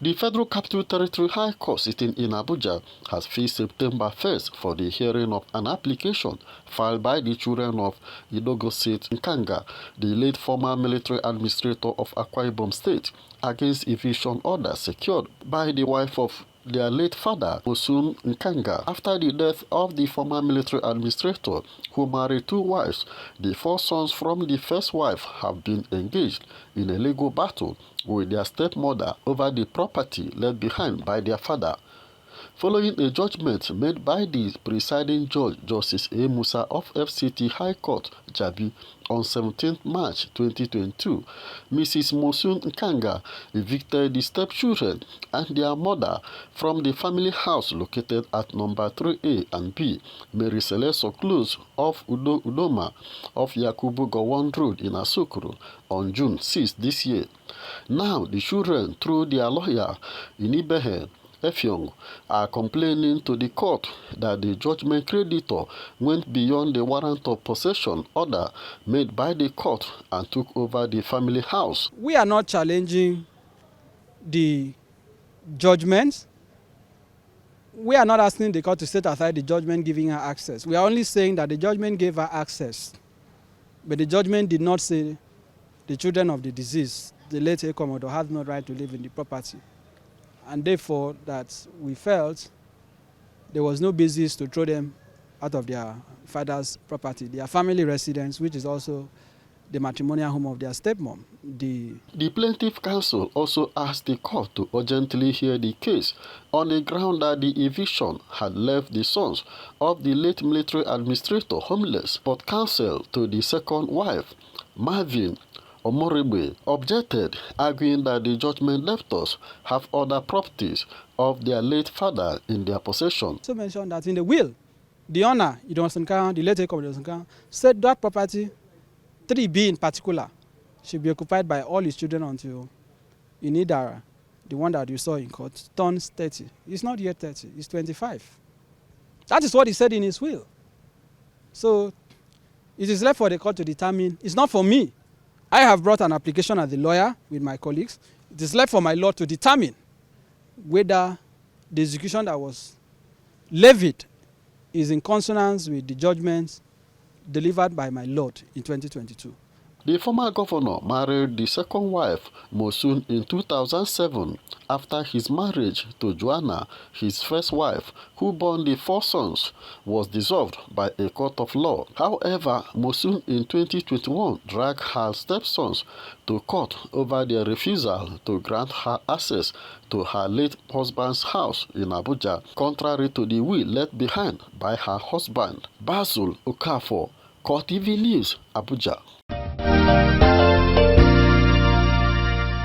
The Federal Capital Territory High Court sitting in Abuja has fixed September 1st for the hearing of an application filed by the children of Idogo State Nkanga, the late former military administrator of Akwa Ibom State, against eviction order secured by the wife of their late father, Mosun Nkanga. After the death of the former military administrator, who married 2 wives, the 4 sons from the first wife have been engaged in a legal battle with their stepmother over the property left behind by their father. Following a judgment made by the presiding judge, Justice A. Musa of FCT High Court, Jabi, on 17 March 2022, Mrs. Mosun Nkanga evicted the stepchildren and their mother from the family house located at number 3A and B, Mary Celeste Close of Udoma of Yakubu Gowon Road in Asokoro on June 6 this year. Now, the children, through their lawyer, Inibehe Effiong, are complaining to the court that the judgment creditor went beyond the warrant of possession order made by the court and took over the family house. We are not challenging the judgment. We are not asking the court to set aside the judgment giving her access. We are only saying that the judgment gave her access, but the judgment did not say the children of the deceased, the late Commodore, have no right to live in the property. And therefore, that we felt there was no basis to throw them out of their father's property, their family residence, which is also the matrimonial home of their stepmom. The plaintiff counsel also asked the court to urgently hear the case on the ground that the eviction had left the sons of the late military administrator homeless, but counsel to the second wife, Marvin Omorigbe, objected, arguing that the judgment debtors have other properties of their late father in their possession. So mentioned that in the will, the owner, the late Commodore, said that property, 3B in particular, should be occupied by all his children until Inidara, the one that you saw in court, turns 30. He's not yet 30, he's 25. That is what he said in his will. So it is left for the court to determine. It's not for me. I have brought an application as a lawyer with my colleagues. It is left for my lord to determine whether the execution that was levied is in consonance with the judgments delivered by my lord in 2022. The former governor married the second wife, Mosun, in 2007 after his marriage to Joanna, his first wife, who bore the 4 sons, was dissolved by a court of law. However, Mosun in 2021 dragged her stepsons to court over their refusal to grant her access to her late husband's house in Abuja, contrary to the will left behind by her husband. Basil Okafor, Court TV News, Abuja.